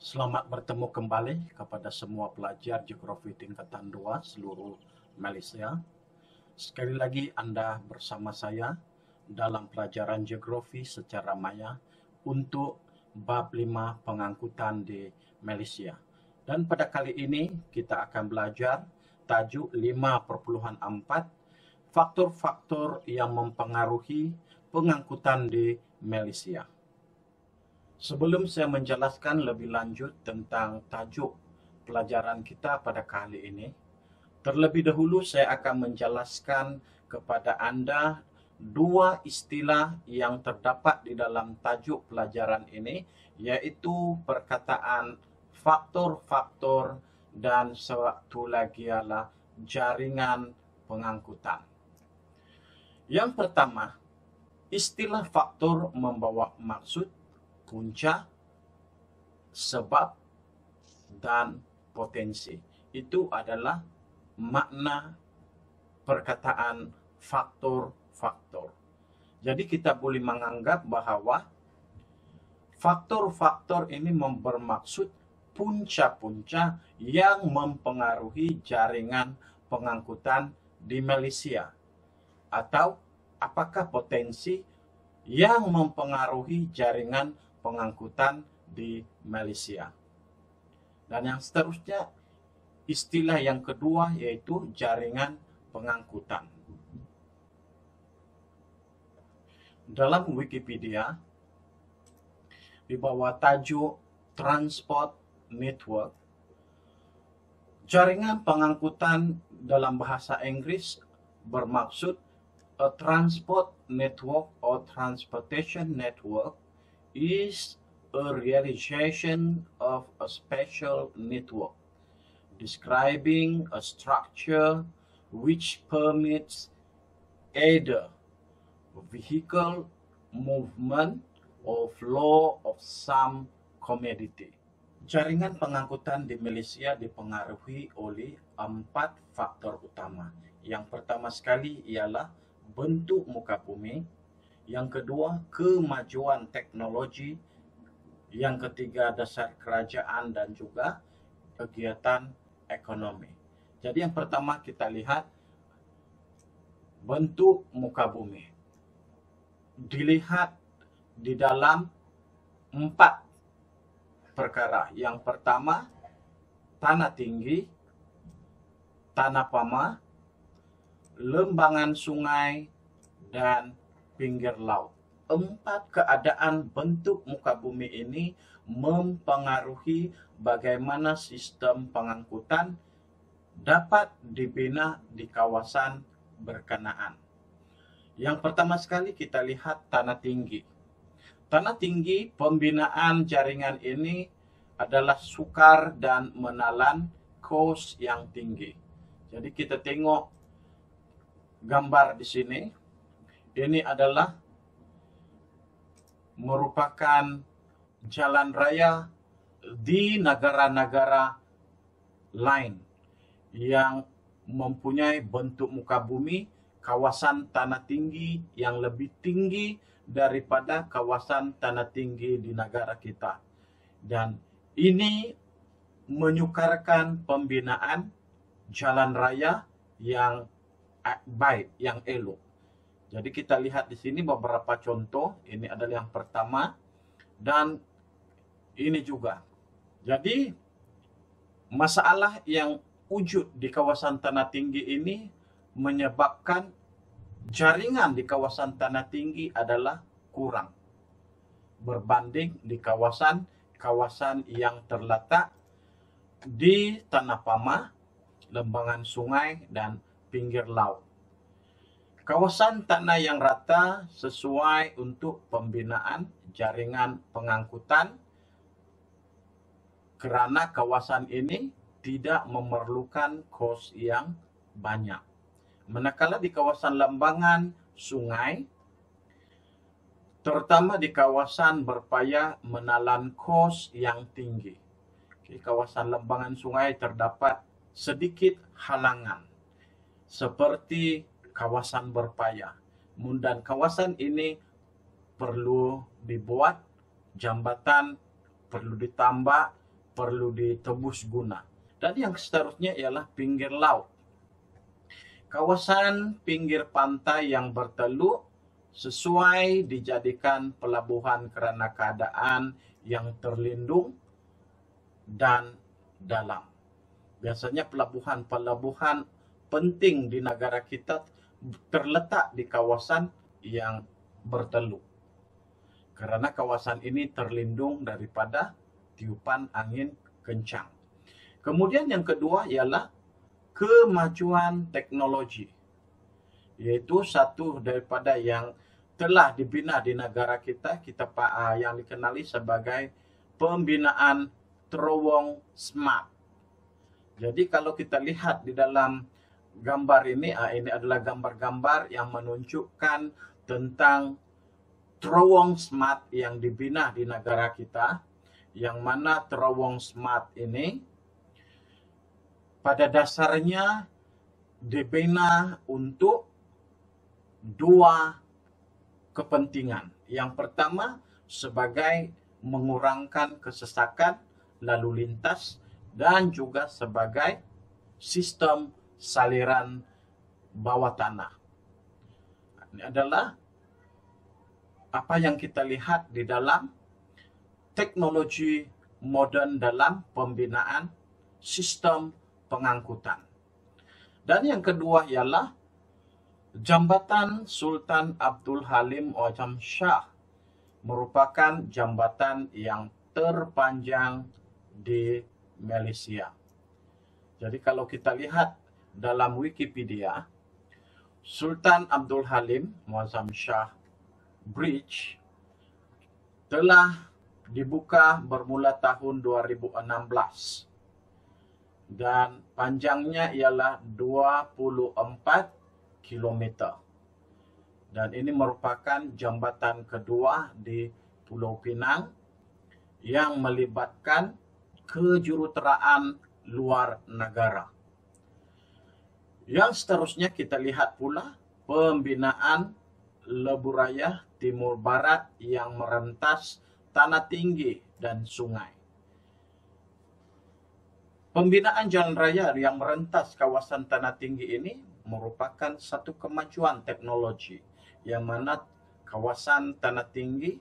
Selamat bertemu kembali kepada semua pelajar Geografi tingkatan 2 seluruh Malaysia. Sekali lagi Anda bersama saya dalam pelajaran Geografi secara maya untuk bab 5 pengangkutan di Malaysia. Dan pada kali ini kita akan belajar tajuk 5.4 faktor-faktor yang mempengaruhi pengangkutan di Malaysia. Sebelum saya menjelaskan lebih lanjut tentang tajuk pelajaran kita pada kali ini, terlebih dahulu saya akan menjelaskan kepada Anda dua istilah yang terdapat di dalam tajuk pelajaran ini, yaitu perkataan faktor-faktor dan satu lagi ialah jaringan pengangkutan. Yang pertama, istilah faktor membawa maksud punca, sebab, dan potensi. Itu adalah makna perkataan faktor-faktor. Jadi kita boleh menganggap bahawa faktor-faktor ini bermaksud punca-punca yang mempengaruhi jaringan pengangkutan di Malaysia. Atau apakah potensi yang mempengaruhi jaringan pengangkutan di Malaysia. Dan yang seterusnya, istilah yang kedua yaitu jaringan pengangkutan. Dalam Wikipedia, di bawah tajuk Transport Network, jaringan pengangkutan dalam bahasa Inggris bermaksud a transport network or transportation network is a realization of a special network describing a structure which permits either vehicle movement or flow of some commodity. Jaringan pengangkutan di Malaysia dipengaruhi oleh 4 faktor utama. Yang pertama sekali ialah bentuk muka bumi, yang kedua kemajuan teknologi, yang ketiga dasar kerajaan dan juga kegiatan ekonomi. Jadi yang pertama kita lihat bentuk muka bumi. Dilihat di dalam 4 perkara. Yang pertama, tanah tinggi, tanah pama, lembangan sungai, dan pinggir laut. 4 keadaan bentuk muka bumi ini mempengaruhi bagaimana sistem pengangkutan dapat dibina di kawasan berkenaan. Yang pertama sekali kita lihat tanah tinggi. Tanah tinggi, pembinaan jaringan ini adalah sukar dan menelan kos yang tinggi. Jadi kita tengok gambar di sini. Ini adalah merupakan jalan raya di negara-negara lain yang mempunyai bentuk muka bumi, kawasan tanah tinggi yang lebih tinggi daripada kawasan tanah tinggi di negara kita. Dan ini menyukarkan pembinaan jalan raya yang baik, yang elok. Jadi kita lihat di sini beberapa contoh. Ini adalah yang pertama dan ini juga. Jadi masalah yang wujud di kawasan tanah tinggi ini menyebabkan jaringan di kawasan tanah tinggi adalah kurang berbanding di kawasan yang terletak di tanah pama, lembangan sungai, dan pinggir laut. Kawasan tanah yang rata sesuai untuk pembinaan jaringan pengangkutan kerana kawasan ini tidak memerlukan kos yang banyak. Manakala di kawasan lembangan sungai, terutama di kawasan berpayah menelan kos yang tinggi. Di kawasan lembangan sungai terdapat sedikit halangan, seperti kawasan berpayah. Dan kawasan ini perlu dibuat jambatan, perlu ditambah perlu ditebus guna. Dan yang seterusnya ialah pinggir laut. Kawasan pinggir pantai yang berteluk sesuai dijadikan pelabuhan kerana keadaan yang terlindung dan dalam. Biasanya pelabuhan-pelabuhan penting di negara kita terletak di kawasan yang berteluk. Karena kawasan ini terlindung daripada tiupan angin kencang. Kemudian yang kedua ialah kemajuan teknologi. Yaitu satu daripada yang telah dibina di negara kita, yang dikenali sebagai pembinaan terowong smart. Jadi kalau kita lihat di dalam gambar ini adalah gambar-gambar yang menunjukkan tentang terowong smart yang dibina di negara kita, yang mana terowong smart ini pada dasarnya dibina untuk dua kepentingan. Yang pertama sebagai mengurangkan kesesakan lalu lintas dan juga sebagai sistem saliran bawah tanah. Ini adalah apa yang kita lihat di dalam teknologi modern dalam pembinaan sistem pengangkutan. Dan yang kedua ialah Jambatan Sultan Abdul Halim Ojam Shah merupakan jambatan yang terpanjang di Malaysia. Jadi kalau kita lihat dalam Wikipedia, Sultan Abdul Halim Ojam Shah Bridge telah dibuka bermula tahun 2016 dan panjangnya ialah 24 km. Dan ini merupakan jambatan kedua di Pulau Pinang yang melibatkan kejuruteraan luar negara. Yang seterusnya kita lihat pula pembinaan Lebuh Timur Barat yang merentas tanah tinggi dan sungai. Pembinaan jalan raya yang merentas kawasan tanah tinggi ini merupakan satu kemajuan teknologi yang mana kawasan tanah tinggi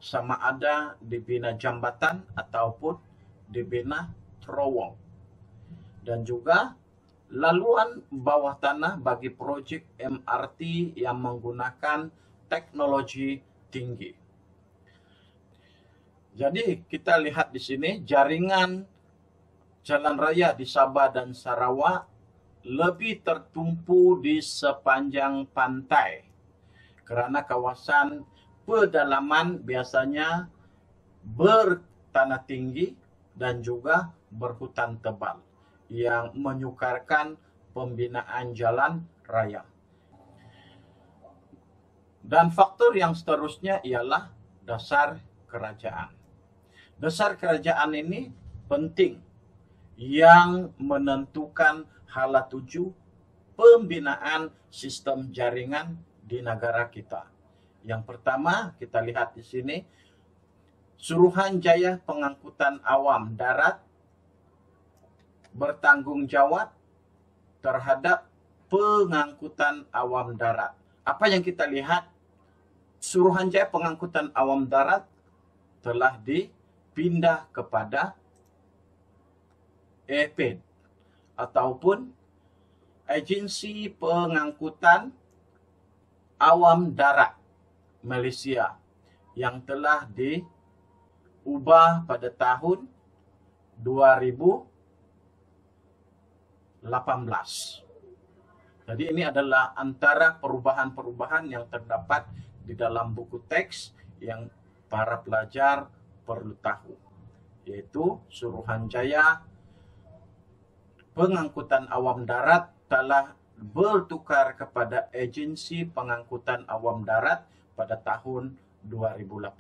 sama ada dibina jambatan ataupun dibina terowong. Dan juga laluan bawah tanah bagi projek MRT yang menggunakan teknologi tinggi. Jadi kita lihat di sini jaringan jalan raya di Sabah dan Sarawak lebih tertumpu di sepanjang pantai. Kerana kawasan pedalaman biasanya bertanah tinggi dan juga berhutan tebal yang menyukarkan pembinaan jalan raya. Dan faktor yang seterusnya ialah dasar kerajaan. Dasar kerajaan ini penting yang menentukan hala tuju pembinaan sistem jaringan di negara kita. Yang pertama kita lihat di sini Suruhanjaya Pengangkutan Awam Darat bertanggung jawab terhadap pengangkutan awam darat. Apa yang kita lihat? Suruhanjaya Pengangkutan Awam Darat telah dipindah kepada APED ataupun Agensi Pengangkutan Awam Darat Malaysia yang telah diubah pada tahun 2018. Jadi ini adalah antara perubahan-perubahan yang terdapat di dalam buku teks yang para pelajar perlu tahu, yaitu Suruhanjaya Pengangkutan Awam Darat telah bertukar kepada Agensi Pengangkutan Awam Darat pada tahun 2018.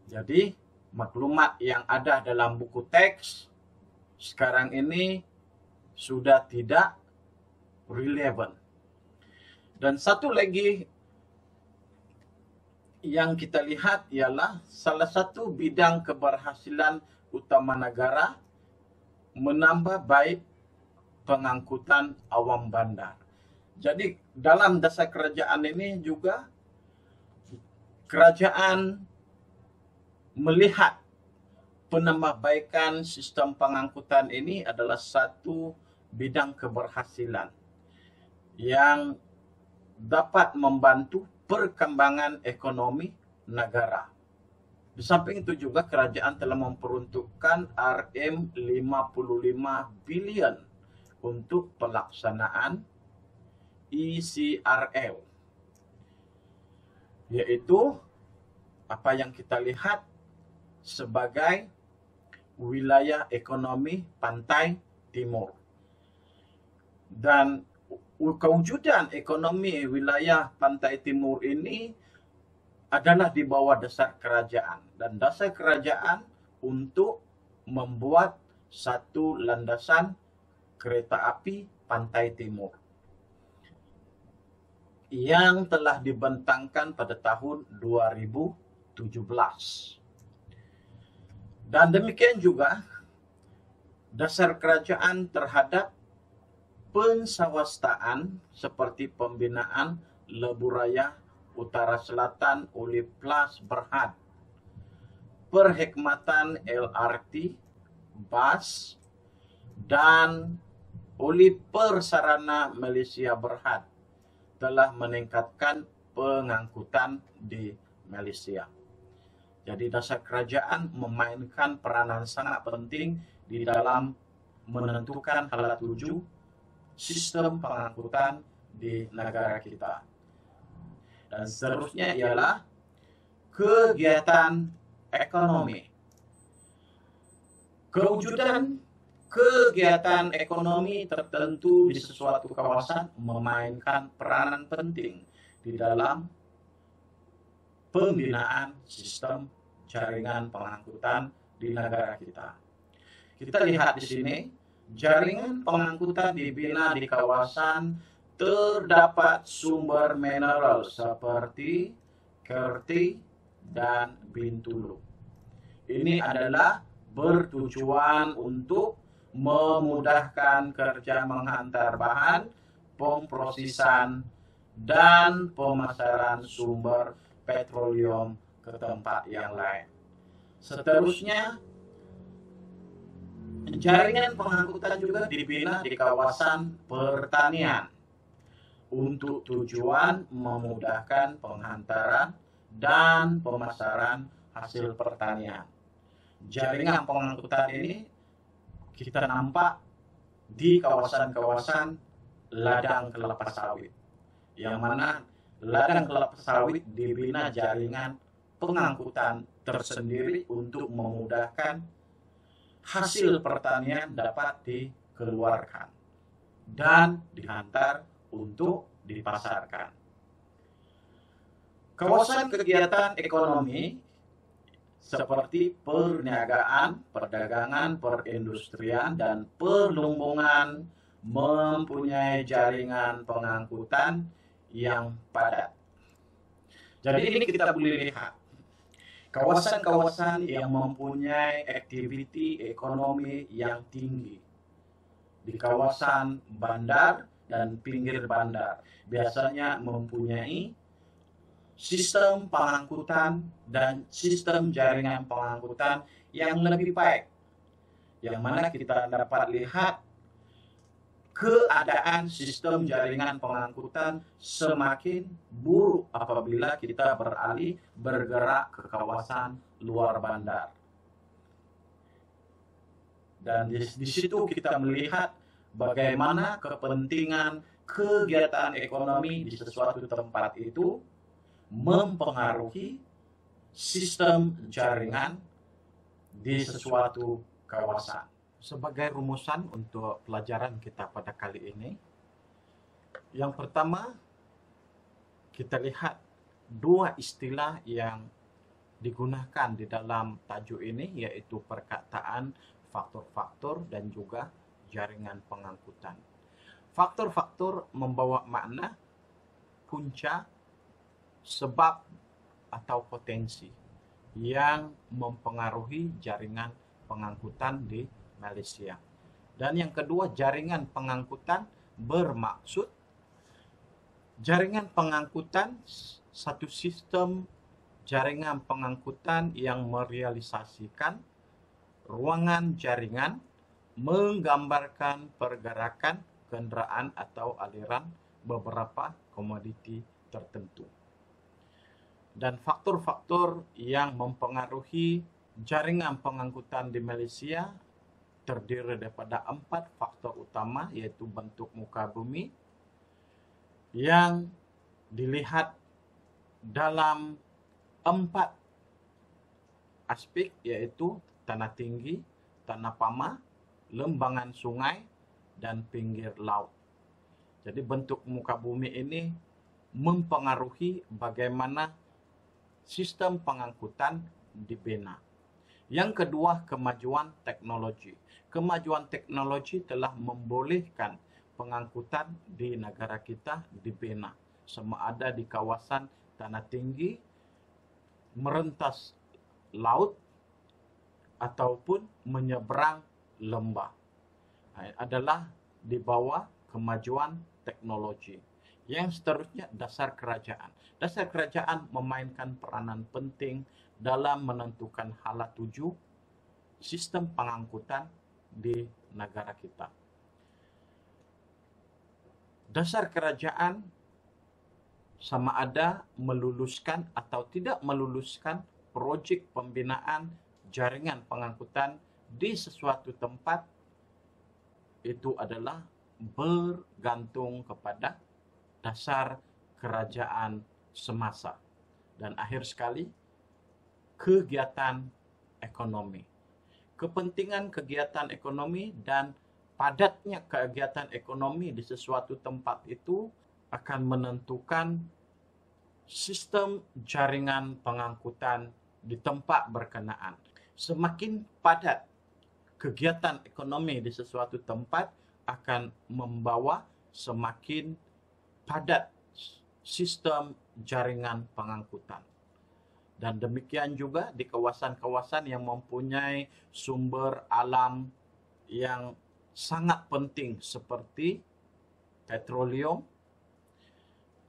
Jadi maklumat yang ada dalam buku teks sekarang ini sudah tidak relevan. Dan satu lagi yang kita lihat ialah salah satu bidang keberhasilan utama negara menambah baik pengangkutan awam bandar. Jadi dalam dasar kerajaan ini juga kerajaan melihat penambahbaikan sistem pengangkutan ini adalah satu bidang keberhasilan yang dapat membantu perkembangan ekonomi negara. Di samping itu juga kerajaan telah memperuntukkan Rm55 bilion untuk pelaksanaan ECRL, yaitu apa yang kita lihat sebagai wilayah ekonomi pantai timur. Dan kewujudan ekonomi wilayah pantai timur ini adalah di bawah dasar kerajaan. Dan dasar kerajaan untuk membuat satu landasan kereta api pantai timur yang telah dibentangkan pada tahun 2017. Dan demikian juga dasar kerajaan terhadap penswastaan seperti pembinaan Lebuh Raya Utara Selatan oleh Plas Berhad, perkhidmatan LRT, bus, dan oleh Persarana Malaysia Berhad telah meningkatkan pengangkutan di Malaysia. Jadi dasar kerajaan memainkan peranan sangat penting di dalam menentukan hala tuju sistem pengangkutan di negara kita. Dan seterusnya ialah kegiatan ekonomi. Kewujudan kegiatan ekonomi tertentu di sesuatu kawasan memainkan peranan penting di dalam pembinaan sistem jaringan pengangkutan di negara kita. Kita lihat di sini, jaringan pengangkutan dibina di kawasan terdapat sumber mineral seperti Kerti dan Bintulu. Ini adalah bertujuan untuk memudahkan kerja menghantar bahan, pemrosesan, dan pemasaran sumber petroleum ke tempat yang lain. Seterusnya, jaringan pengangkutan juga dibina di kawasan pertanian untuk tujuan memudahkan penghantaran dan pemasaran hasil pertanian. Jaringan pengangkutan ini kita nampak di kawasan-kawasan ladang kelapa sawit, yang mana ladang kelapa sawit dibina jaringan pengangkutan tersendiri untuk memudahkan hasil pertanian dapat dikeluarkan dan dihantar untuk dipasarkan. Kawasan kegiatan ekonomi seperti perniagaan, perdagangan, perindustrian, dan perlumbungan mempunyai jaringan pengangkutan yang padat. Jadi ini kita boleh lihat kawasan-kawasan yang mempunyai aktiviti ekonomi yang tinggi di kawasan bandar dan pinggir bandar biasanya mempunyai sistem pengangkutan dan sistem jaringan pengangkutan yang lebih baik, yang mana kita dapat lihat keadaan sistem jaringan pengangkutan semakin buruk apabila kita bergerak ke kawasan luar bandar. Dan di situ kita melihat bagaimana kepentingan kegiatan ekonomi di sesuatu tempat itu mempengaruhi sistem jaringan di sesuatu kawasan. Sebagai rumusan untuk pelajaran kita pada kali ini, yang pertama kita lihat dua istilah yang digunakan di dalam tajuk ini, yaitu perkataan faktor-faktor dan juga jaringan pengangkutan. Faktor-faktor membawa makna punca, sebab atau potensi yang mempengaruhi jaringan pengangkutan di Malaysia. Dan yang kedua, jaringan pengangkutan bermaksud jaringan pengangkutan satu sistem jaringan pengangkutan yang merealisasikan ruangan jaringan menggambarkan pergerakan kenderaan atau aliran beberapa komoditi tertentu. Dan faktor-faktor yang mempengaruhi jaringan pengangkutan di Malaysia terdiri daripada 4 faktor utama, yaitu bentuk muka bumi yang dilihat dalam 4 aspek, yaitu tanah tinggi, tanah pamah, lembangan sungai, dan pinggir laut. Jadi bentuk muka bumi ini mempengaruhi bagaimana sistem pengangkutan dibina. Yang kedua, kemajuan teknologi. Kemajuan teknologi telah membolehkan pengangkutan di negara kita dibina. Sama ada di kawasan tanah tinggi, merentas laut, ataupun menyeberang lembah. Adalah di bawah kemajuan teknologi. Yang seterusnya, dasar kerajaan. Dasar kerajaan memainkan peranan penting dalam menentukan hala tuju sistem pengangkutan di negara kita. Dasar kerajaan sama ada meluluskan atau tidak meluluskan projek pembinaan jaringan pengangkutan di sesuatu tempat, itu adalah bergantung kepada dasar kerajaan semasa. Dan akhir sekali, kegiatan ekonomi. Kepentingan kegiatan ekonomi dan padatnya kegiatan ekonomi di sesuatu tempat itu akan menentukan sistem jaringan pengangkutan di tempat berkenaan. Semakin padat kegiatan ekonomi di sesuatu tempat akan membawa semakin padat sistem jaringan pengangkutan. Dan demikian juga di kawasan-kawasan yang mempunyai sumber alam yang sangat penting seperti petroleum,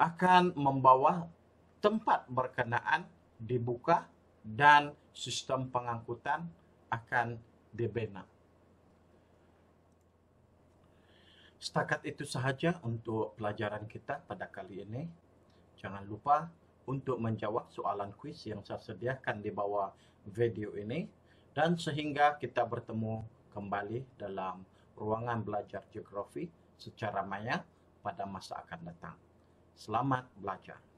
akan membawa tempat berkenaan dibuka dan sistem pengangkutan akan dibina. Setakat itu sahaja untuk pelajaran kita pada kali ini. Jangan lupa untuk menjawab soalan kuis yang saya sediakan di bawah video ini. Dan sehingga kita bertemu kembali dalam ruangan belajar geografi secara maya pada masa akan datang. Selamat belajar.